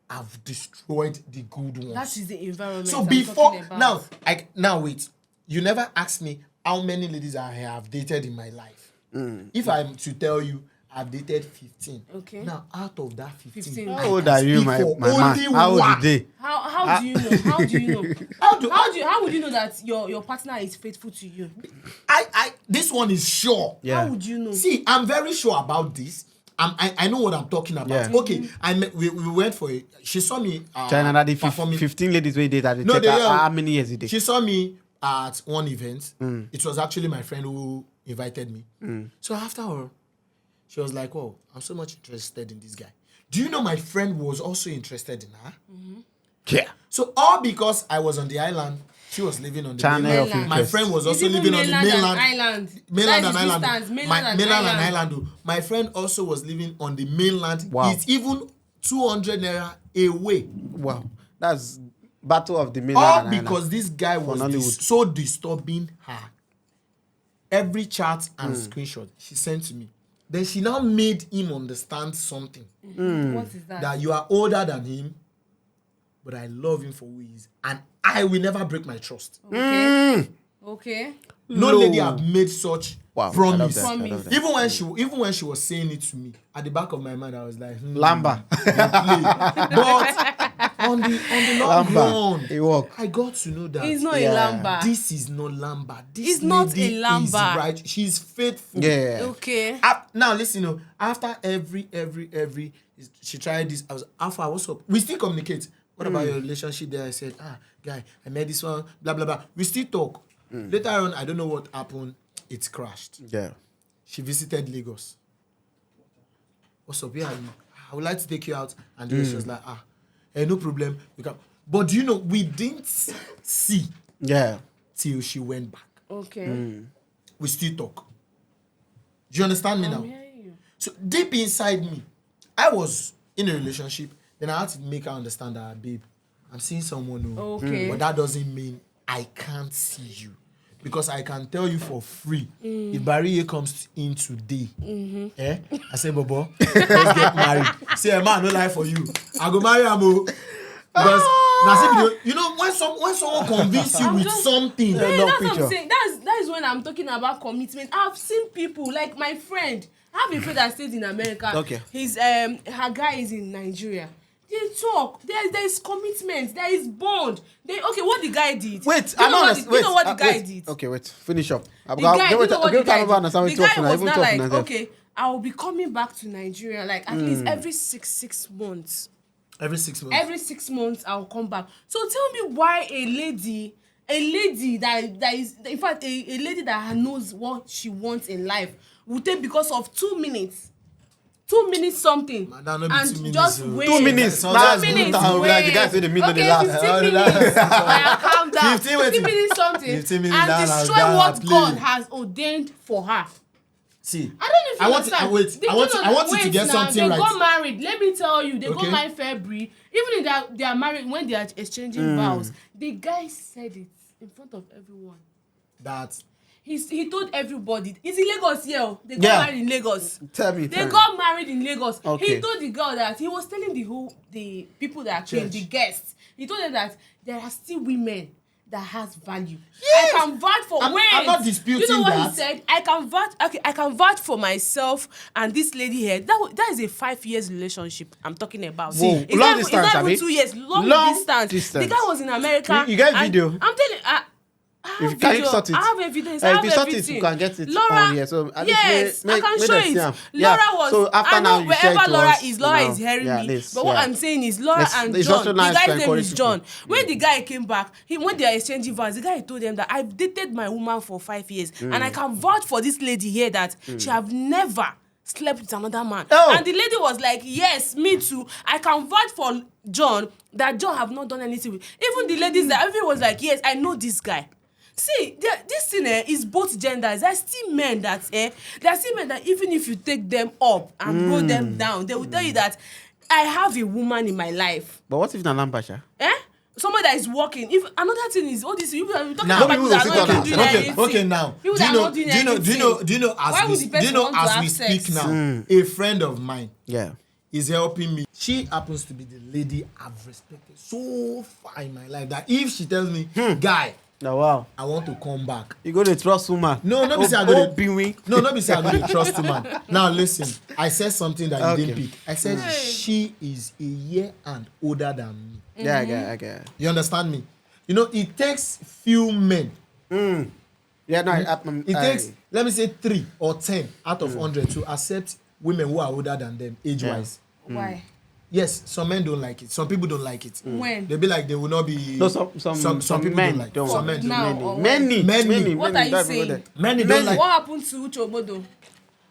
have destroyed the good ones. That is the environment. So I'm before talking about. now wait, you never asked me how many ladies I have dated in my life. If I'm to tell you, I've dated 15. Okay. Now out of that 15, 15. I How old can are you, speak my for man? only How old one. are they? How do you know? How do you know? How would you know that your partner is faithful to you? I this one is sure. Yeah. How would you know? See, I'm very sure about this. I know what I'm talking about. Yeah. Okay, we went for it. She saw me China, that the performing. 15 ladies we did at the No, check. they, How many years did they? She saw me at one event. It was actually my friend who invited me. So after her, she was like, "Oh, I'm so much interested in this guy." Do you know my friend was also interested in her? Yeah. So all because I was on the island, she was living on the Channel mainland. of My interest. friend was It's also even living on the mainland. Island. Mainland That and is island. distance, mainland and Mainland and island. island. Oh. My friend also was living on the mainland. Wow. It's even 200 naira away. Wow. That's Battle of the Mainland. All and Island. because this guy was Nollywood. so disturbing her. Every chat and screenshot she sent to me. Then she now made him understand something. What is that? That you are older than him, but I love him for who he is. And I will never break my trust. Okay. Okay. No lady have made such Wow. promise. I love that. I love that. Even when she was saying it to me, at the back of my mind, I was like, Lamba. But on the long Lamba. run, It work. I got to know that It's not Yeah. a lamba. this is not Lamba. This It's not lady a Lamba. is right. She's faithful. Yeah. Okay. Now listen, after every she tried this. I was Alpha, what's up? We still communicate. What about your relationship there? I said, guy, I met this one, blah blah blah. We still talk. Later on, I don't know what happened. It crashed. Yeah. She visited Lagos. What's up? Where are you? I would like to take you out. And then she was like, hey, no problem. You can. But do you know, we didn't see Yeah. till she went back. Okay. We still talk. Do you understand me now? I'm hearing you. So deep inside me, I was in a relationship. Then I had to make her understand that, babe, I'm seeing someone new. Okay. But that doesn't mean I can't see you. Because I can tell you for free, if Barry comes in today, I say, Bobo, let's get married. Say, a man, no lie for you. I go marry him. Because, you know, when someone convince you with something, Yeah, long that's what picture. I'm saying. That is when I'm talking about commitment. I've seen people like my friend. I have a friend that stays in America. Okay. His her guy is in Nigeria. They talk. There is commitment. There is bond. What the guy did. Wait, you I'm know honest. you know what the guy wait. did. Okay, wait. Finish up. The guy, you know what the guy did. The guy was not like, okay. okay, I will be coming back to Nigeria like at least every six months. every 6 months. Every 6 months I'll come back. So tell me why a lady that is, in fact, a lady that knows what she wants in life would take because of 2 minutes. 2 minutes something. Madam, no be 2 and minutes, just oh. wait. 2 minutes. So Now that's that's good. good. Minutes, Like the guy said the minute okay, they last. 15 minutes. I calm down. 15 wait. 15 minutes something. 15 minutes and down, destroy down, what play. God has ordained for her. See, I don't know if you I want understand. I want you to get something they right. got married. Let me tell you, they Okay. got married February. Even if they are married, when they are exchanging vows, the guy said it in front of everyone. That He told everybody. It's in Lagos here. Oh. They got Yeah. married in Lagos. Tell me. They got married in Lagos. Okay. He told the girl that he was telling the people that came, Church. the guests. He told them that there are still women that has value. Yes. I can vouch for. I'm not disputing You know what that. he said? I can vouch. Okay, I can vouch for myself and this lady here. That is a 5 years relationship I'm talking about. Whoa. It's Long not even- distance, It's not Abi? even 2 years. Long Long distance. distance. The guy was in America. You get and video? I'm telling. have If can you video. sort it? I have evidence. I have If you sort it, everything. you can get it Laura, on here. So at least yes, I can make show them see it. am. Laura was. So after I now know you share it wherever to Laura us is, Laura now. is hearing Yeah, me. this, But what yeah. I'm saying is, Laura and it's John, also the nice to guy's name encourage is John. people. When the guy came back, when they are exchanging vows, the guy told them that I've dated my woman for 5 years, and I can vouch for this lady here that she have never slept with another man. Oh. And the lady was like, yes, me too. I can vouch for John that John have not done anything with. Even the ladies that everyone was like, yes, I know this guy. See, this thing is both genders. There's still men that there are still men that even if you take them up and roll them down, they will tell you that I have a woman in my life. But what if na lambasha? Somebody that is working. If another thing is all this, you talking Now, about people that are not even doing anything. okay, now. People Do that you are know? not doing Do you know? anything. Do you know? Why would the Do you person know? want to As have we sex? speak now, a friend of mine Yeah. is helping me. She happens to be the lady I've respected so far in my life that if she tells me, guy, Oh, wow. I want to come back. You go to trust woman. No, not be say I go to Biwi. No, not be say I go to trust woman. Now listen, I said something that you Okay. didn't pick. I said she is a year and older than me. Yeah, I get it. You understand me? You know, it takes few men. Yeah, no, It takes, let me say 3 or 10 out of 100 to accept women who are older than them age-wise. Why? Yes, some men don't like it. Some people don't like it. When? They'll be like they will not be. No, some people men don't like. don't. Some men don't. Now, Like. or Many. What are you don't even go saying? there. Many don't like. What happens to Uche Obodo?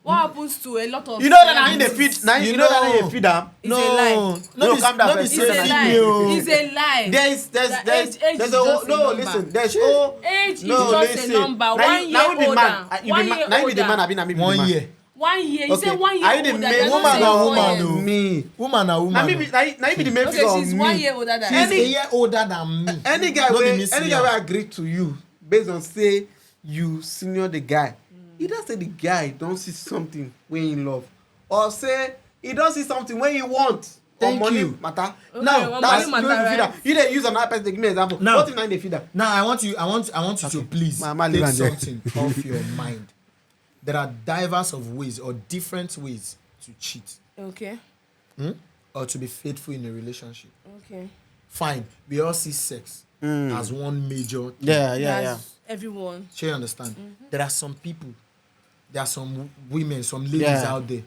What happens to a lot of You know that I they feed. Now You you know that know. they feed them. It's a lie. No, No, calm down no, be first. It's say a It's feed lie. me, oh. It's a lie. There's That age there's is a whole just a no. number. Listen, there's whole Age is no. just Listen. a number. Now One now year you be older. man. You be 1 man. year Now you be the man. older. I be na me be the 1 man. year. 1 year. You say 1 year Are you the older. man? They're not Woman saying na 4 woman, years. oh. Me. Woman na woman. Now me oh. be now you be the main Okay, figure she's of 1 me. year older than She's me. a year older than me. Any guy No be wey me any senior. guy wey agree to you based on say you senior the guy, either say the guy don see something wey he love or say he don see something wey he want Thank or money you. matter. Okay, Now well, that's money the way to matter, feed right? am. You dey use another person to give me example. Now- What if na dey feed am? Now I want you to please Ma leave take am there. something off your mind. There are diverse of ways or different ways to cheat Okay. or to be faithful in a relationship. Okay. Fine, we all see sex as one major thing. Yeah. That's everyone. Sure, you understand? There are some people, there are some women, some ladies Yeah. out there,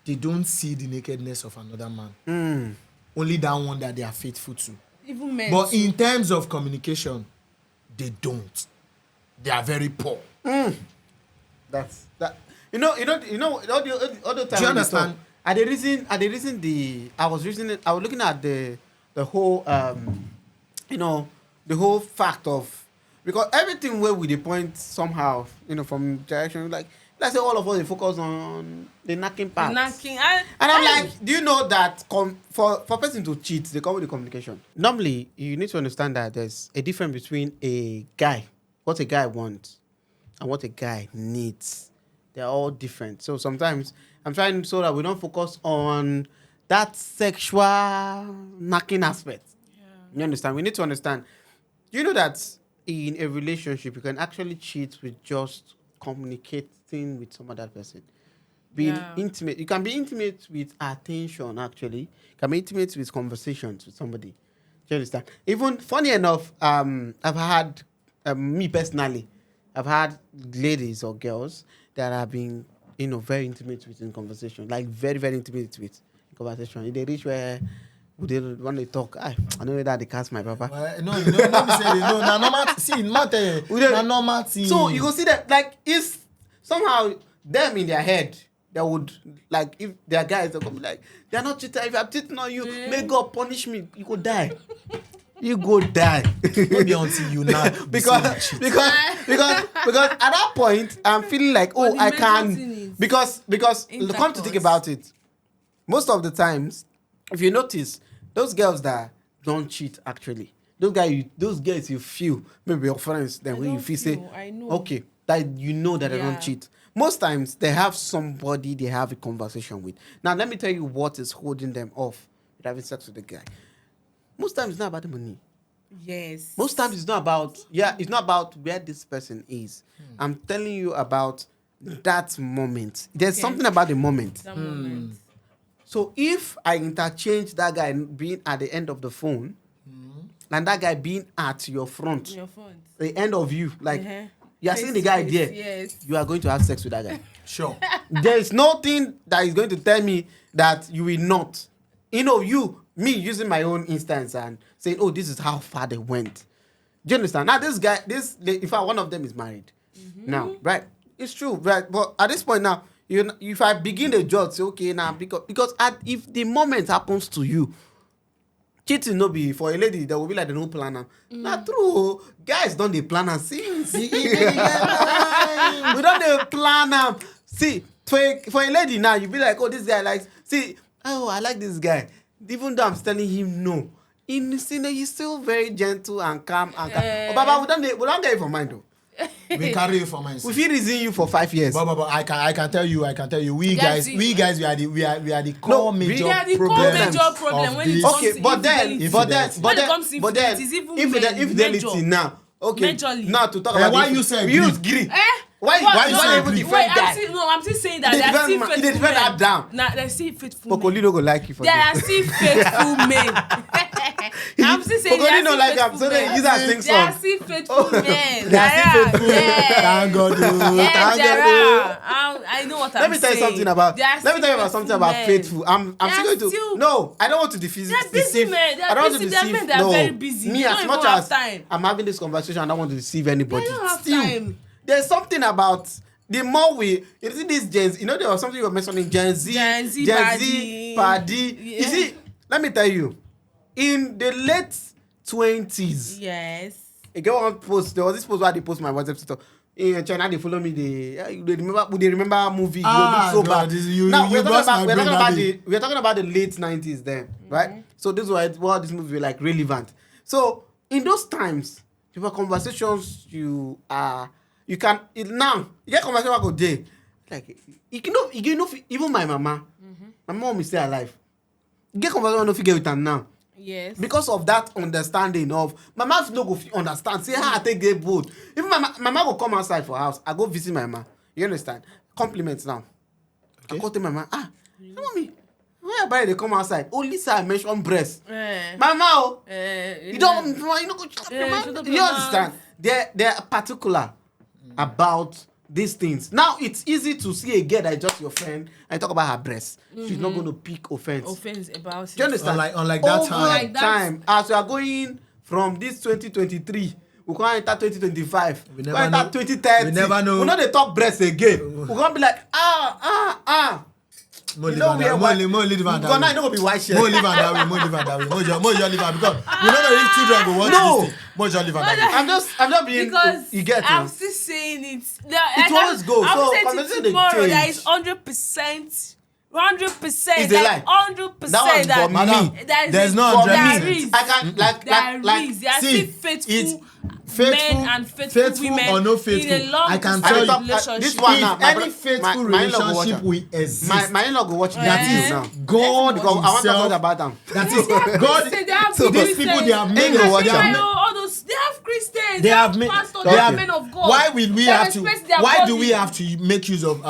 they don't see the nakedness of another man. Only that one that they are faithful to. Even men. But in terms of communication, they don't. They are very poor. That's that. You know. All the time. Do you understand? I was looking at the whole the whole fact of because everything where we dey point somehow from direction like let's say all of us dey focus on the knacking part. Knacking. And I'm like, do you know that for person to cheat, they come with the communication. Normally, you need to understand that there's a difference between a guy, what a guy wants, and what a guy needs. They're all different. So sometimes I'm trying so that we don't focus on that sexual knocking aspect. Yeah. You understand? We need to understand. You know that in a relationship, you can actually cheat with just communicating with some other person. Being intimate. You can be intimate with attention, actually. You can be intimate with conversations with somebody. Do you understand? Even, funny enough, I've had, me personally, I've had ladies or girls that have been, very intimate with in conversation. Like, very, very intimate with in conversation. They reach where, when they talk, I don't know that they cast my papa. No, you know, not be say no. Na normal. See, matter. Na normal thing. So you go see that, like, if somehow them in their head, they would, like, if their guys, they'll come like, they're not cheating. If I'm cheating on you, may God punish me. You go die. You go die. No be until you not because at that point, I'm feeling like, But oh, the I mental thing can, is because come to think intercourse. about it, most of the times, if you notice, those girls that don't cheat, actually, those girls you feel, maybe your friends, then when you don't feel, say, feel, I know. okay, that you know that they Yeah. don't cheat. Most times, they have somebody they have a conversation with. Now, let me tell you what is holding them off with having sex with the guy. Most times, it's not about the money. Yes. Most times, it's not about where this person is. I'm telling you about that moment. There's something about the moment. That moment. So if I interchange that guy being at the end of the phone, than that guy being at your front, Your phone. the end of you, like Uh-huh. you are Face seeing the to guy face, there. yes. You are going to have sex with that guy. Sure. There is nothing that is going to tell me that you will not. Me using my own instance and saying, oh, this is how far they went. Do you understand? Now, in fact, one of them is married. Now, right? It's true, right? But at this point now, if I begin the judge, say, okay, now, because if the moment happens to you, cheating no be for a lady that will be like the no planner. Not true. Guys don't they plan and since. We don't they plan am. See, for a lady now, you be like, oh, this guy likes. See, oh, I like this guy. Even though I'm telling him no, he's still very gentle and calm and calm. Oh, Baba, we don't get it for mind though. We carry it for mindset. We feel reason you for 5 years. But I can tell you. We That's guys, it. we are the core major They are the core problems major problem of when it this. comes Okay, to but then, infidelity. but When it comes to then, infidelity, it's even infidelity major. now. Okay, Majorly. now to talk Eh, about why this, you say we agree? use green. Why you say agree? Different guy. I'm still saying that They there are still defend faithful they defend that men. down. Nah, there's still faithful men. Pokoli no go like you for There are this. still faithful men. I'm still saying Pokoli there are no still like am, faithful so they men. use that sing There are song. still faithful men. They are still faithful. Yeah. Thank God. Yes, Thank there God. are. I know what Let I'm me tell you saying. something about. There are Let me tell you about still something about men. faithful. I'm They are still going to. still- No, I don't want to deceive. They are busy men. They are I don't want to busy. They are deceive. men that are no. very busy. Me They as don't much even have as time. I'm having this conversation, I don't want to deceive anybody. They don't have Still, time. there's something about the more you see these Gen Z. There was something you were mentioning Gen Z, Paddy. Yeah. You see, let me tell you, in the late 20s. Yes. I get one post. There was this post where they post my WhatsApp status. In China, they follow me. They remember movie. You look so no, bad. this, Now you bust my brain that day. we're talking about the late 90s then, right? So this was what this movie were like relevant. So in those times, there were conversations you can now you get conversation about day like you know even my mama, my mom is still alive. You get conversation no figure with her now. Yes. Because of that understanding of mama no go understand say how I take get bold. Even mama go come outside for house, I go visit my mama. You understand? Compliments now. Okay. I go tell my mama, mommy, why everybody they come outside? Only say I mention breast. Mama, you don't go shut up your mouth. You understand? They're particular about these things. Now it's easy to see a girl that is just your friend and talk about her breast. She's not going to pick offense. About it. Do you understand? Unlike that Over time. Like that. time, as we are going from this 2023, we can enter 2025. We We never can know. enter 2030. We never know. We know they talk breast again. We're going to be like, Mo You leave know am we that- are mo white. leave- mo leave am that Because now way. you don't go be white shirt. Mo leave am that way. Mo just leave am because we don't know if children go watch No. this thing. Mo just leave am that way. I'm just being. Because you get I'm it. still saying it. It always goes. I'm So, saying conversation it dey tomorrow. That change. is 100%. 100%. It's a lie. 100%. That one that for me. Madam, that is there's it. no There 100%. is. I can There is. There are see, still faithful it's men and faithful women or no in faithful. a long I can distance tell you, relationship. this one now, if my any bro- faithful my in-law go watch relationship am. will exist, My in-law go watch that that is now. God Because I want to himself. talk about them. That is God. Christians, they have So these Christians. people, they have made Ain't no us. watch They am. have I made- know all those. They have Christians. They have made. pastors. They They have have men of God. Why will we They have to? respect their Why do body. we have to make use of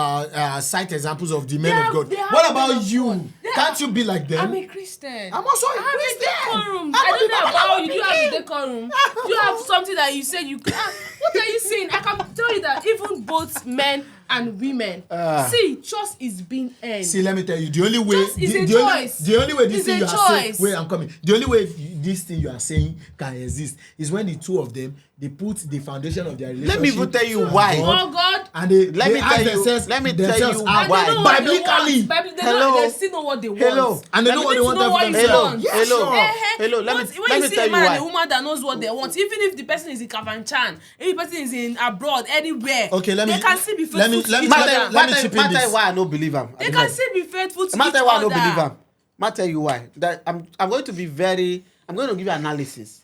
cite examples of the men have- of God? they have What men about of you? God. They Can't you be like them? I'm a Christian. I'm also a I have Christian. a decorum. I'm I a don't know decorum. about I'm you. a You have a Christian. decorum. You have something that you said you can. What are you saying? I can tell you that even both men and women. See, trust is being earned. See, let me tell you, the only way, Just is a the only, choice. the only way this It's thing a you are saying, choice. wait, I'm coming. The only way this thing you are saying can exist is when the two of them they put the foundation of their relationship. Let me even tell you on why. God, Oh God. and they Let me ask tell you- themselves, let me tell themselves you out why. And they know what they biblically. want. Hello. They still know what they want. Hello. And they Like, know you what need they to want know what for you themselves. want. Yeah, Hello. sure. Hello, let me When you tell see a you man why. and a woman that knows what they want, even if the person is in Kavanchan, if the person is in abroad, anywhere, Okay, let me- they can still be let me- faithful let to me each tell- other. let me chip in Matter this. why I don't believe him. They can still be faithful to each Matter why I other. don't believe him. Matter you why. That I'm going to be very. I'm going to give you analysis.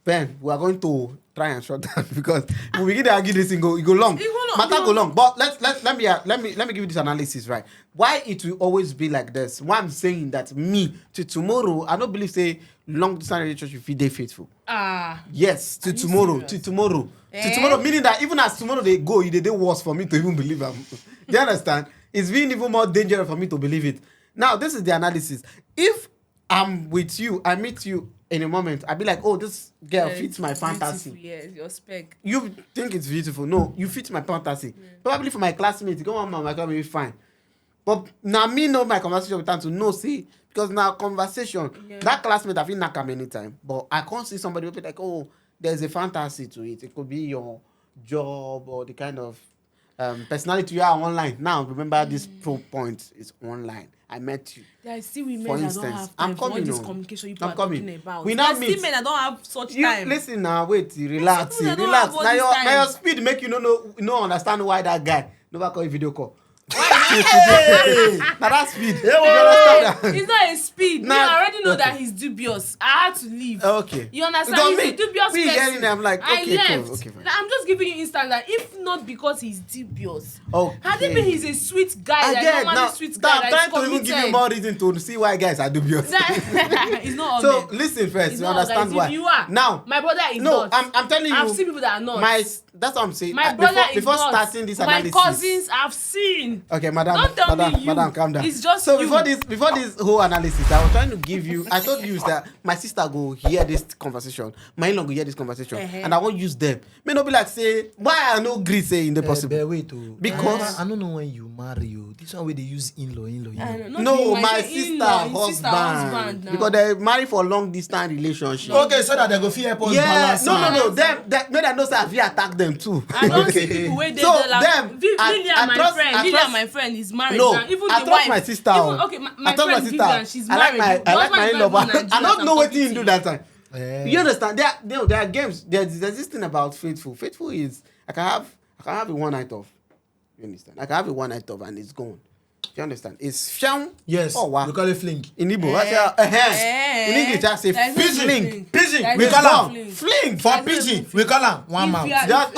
Ben, we are going to try and shut down because if we begin to argue this thing, it go long. It go long, Matter it go go long. But let me give you this analysis, right? Why it will always be like this? Why I'm saying that me to tomorrow, I don't believe say long distance relationship if they faithful. Yes, to Are you tomorrow, serious? to tomorrow, Eh? to tomorrow. Meaning that even as tomorrow they go, it dey worse for me to even believe them. Do you understand? It's being even more dangerous for me to believe it. Now, this is the analysis. If I'm with you, I meet you, in a moment, I'll be like, oh, this girl Yeah, fits my it's fantasy. beautiful, yes, your spec. You think it's beautiful. No, you fit my fantasy. Probably for my classmates, go on, my class will be fine. But now me know my conversation with them to know, see, because now conversation, that classmate I feel knock am anytime. But I can't see somebody who be like, oh, there's a fantasy to it. It could be your job or the kind of personality you are online. Now remember this pro point is online. I met you. There are still women For that instance, don't have I'm time for all coming this home. communication people I'm are coming. talking about. We There now are still meet. men that don't have such You time. listen now, wait, relax, people that don't relax. have all Now this your time. speed make you no understand why that guy never call you video call. Now that speed. You understand that? It's not a speed. Nah, Me, I already know okay. that he's dubious. I had to leave. Okay. You understand? Because He's me, a dubious we person. hearing them like, I okay, cool, left. okay, fine. I'm just giving you instant that if not because he's dubious. Okay. Had it been he's a sweet guy, I like get normally now. sweet Now guy I'm that's trying to even give you more reason to see why guys are dubious. It's not all So men. listen first, It's you not all understand guys. why. If you are. Now, My brother is no, not. I'm telling you. I've seen people that are not. That's what I'm saying. My brother before is not. starting this My analysis. cousins I've seen. Okay, madam, Don't tell madam, me you. madam, calm down. It's just so you. before this whole analysis, I was trying to give you. I told you that my sister go hear this conversation, my in-law go hear this conversation, and I won't use them. May not be like say why I no agree say in the possible. But wait, Because- I don't know when you marry you. This one where they use in-law. No, my sister husband now. because they married for long distance relationship. Okay, so that they go feel help us Yeah, balance. no. Them, make them know say I fit attack them too. I don't see people where they So, like them, Lily I and my trust- friend. I Lily trust- and my friend is married No, now. Even I the trust wife. my sister. Even, okay, my I trust friend my Vivian, sister. she's I like married. my The husband is in-law, not but even I don't know Nigerian, what he I'm do talking that time. Eh. You understand? There are games. There's this thing about faithful. Faithful is I can have a one night off. You understand? I can have a one night off and it's gone. You understand? It's fiang. Yes, Oh wow. we call it fling. In Igbo, I say, in English I say There's no fling. Pigeon, There's we no call fling. am Fling. for There's no pigeon. fling. We call am one If mouth. you are- Just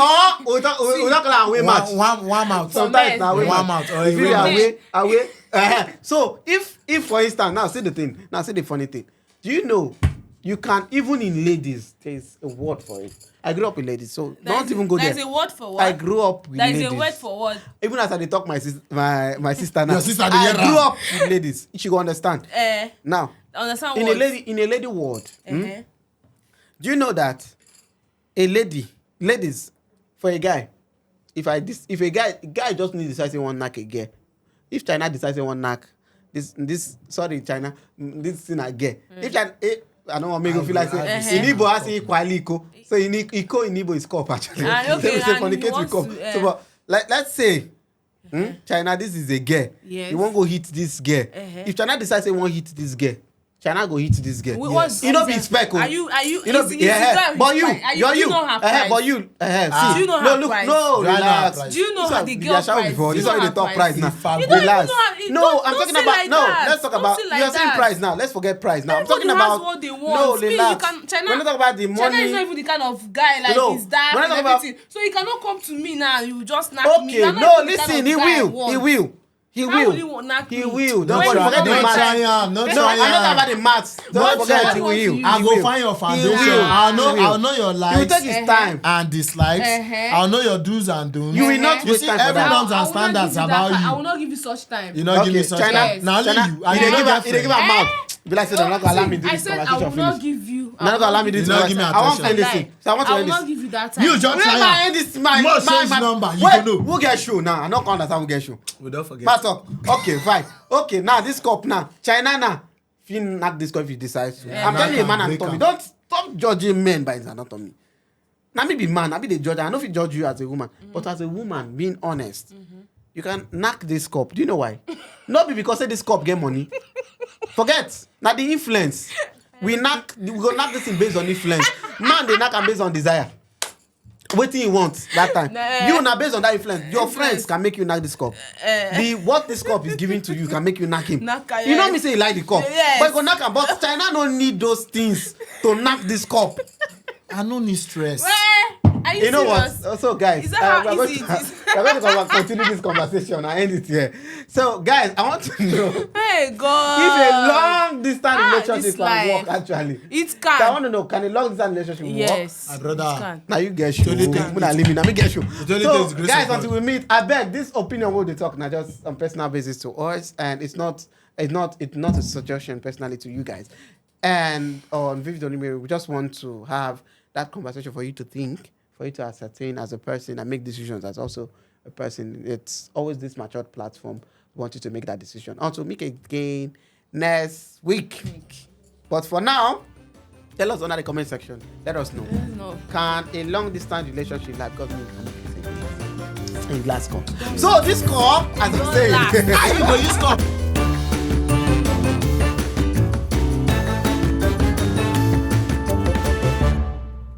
we don't call it away match. One mouth. Sometimes now away One match. mouth. Or If you away are match. away. So if for instance, now see the thing. Now see the funny thing. Do you know you can even in ladies there's a word for it. I grew up with ladies, so don't even go there. There's a word for what? I grew up with There's ladies. a word for what? Even as I dey talk my sister now. Your sister dey I hear am. grew up with ladies. She go understand. Now, Understand in what? a lady world, do you know that ladies, for a guy, if a guy just need decide say one knack a girl. If China decides say one knack, China, this thing I get. If China, I don't want to make you feel like say in Igbo I say equally equal. So in Igbo is cup actually. Okay, Say and for the he case we wants cup. to, So but let's say China, this is a girl. Yes. You won't go hit this girl. If China decides say won't hit this girl, China go hit this girl. What's- You know be spec. Are you? You know, is be, yeah, the but guy you, who's fine? you're Do you, you know her price? but you, see, Do you know no, her look, price? no, Do I know her relax. price? Do you know This her one, the they girl are shouting price? before. Do This you one know they her talk price? price now. If I You don't Relax. even know her- No, don't- I'm don't talking say about like no. that. Let's talk Don't about say like you're saying that. price now. Let's forget price now. I'm Everybody talking has about what they no, want. Me, relax. you can- China- We're not talking about the China money. is not even the kind of guy like No, he's dark we're not and talking about- everything. So he cannot come to me now. You just knock me. Okay, You're not no, even the kind listen. of He guy I will. want. He will. He How will. will he want knock He me? will. Don't When worry. you Forget the don't math. try am. No, I'm not talking about the maths. Don't Don't forget. try. He will. He I go will. find your He foundation. will. I'll know your He will likes take his time. and dislikes. I'll know your do's and don'ts. You will not You waste see, time for every that. norms and I will not standards give you about that. I you. will not give you such time. You not give me such China, time. Now only China, you. he And dey you give no her, he dey give her girlfriend. mouth. Be like say they're not gonna allow me to do I this said I will conversation not finish. give you. They're not gonna allow me to do You this not give me conversation. I want to attention. end this thing. So I want to I will end not this. give you that time. You just Remember, I try. end this. My Must change number, you wait, go know. who get show now? I don't understand who get show. We don't forget. Pass up. Okay, fine. Okay, now this cup now. China now. If you knock this cup, if you decide to. I'm telling you, man, break anatomy. am. Don't stop judging men by his anatomy. Now me be man, I be the judge. I know if you judge you as a woman, but as a woman, being honest, you can knock this cup. Do you know why? Not be because say this cup get money. Forget. Now the influence. We go knock this thing based on influence. Man, they knock am based on desire. Wetin you want that time. You now based on that influence. Your friends can make you knock this cup. What this cup is giving to you can make you knock him. You know me say you like the cup. Yes. But you go knock am. But China don't need those things to knock this cup. I no need stress. Are you You know serious? what? So guys, Is that how we're going easy to, it is? we're going to continue this conversation. I end it here. So guys, I want to know Hey God. if a long distance relationship this can life. work actually. It So I can. want to know, can a long distance relationship work? Yes. I'd rather- it can. Now you get you. only thing- When I leave me, now me get you. only thing So is grace guys, of God. until we meet, I beg this opinion will they talk now just on personal basis to us, and it's not a suggestion personally to you guys. And on Vivid Onime, we just want to have that conversation for you to think, for you to ascertain as a person and make decisions as also a person. It's always this matured platform. We want you to make that decision. Also, meet again next week. But for now, tell us under the comment section. Let us know. No. Can a long distance relationship like God in glass cup? So this cup, as I'm saying, How you go use cup?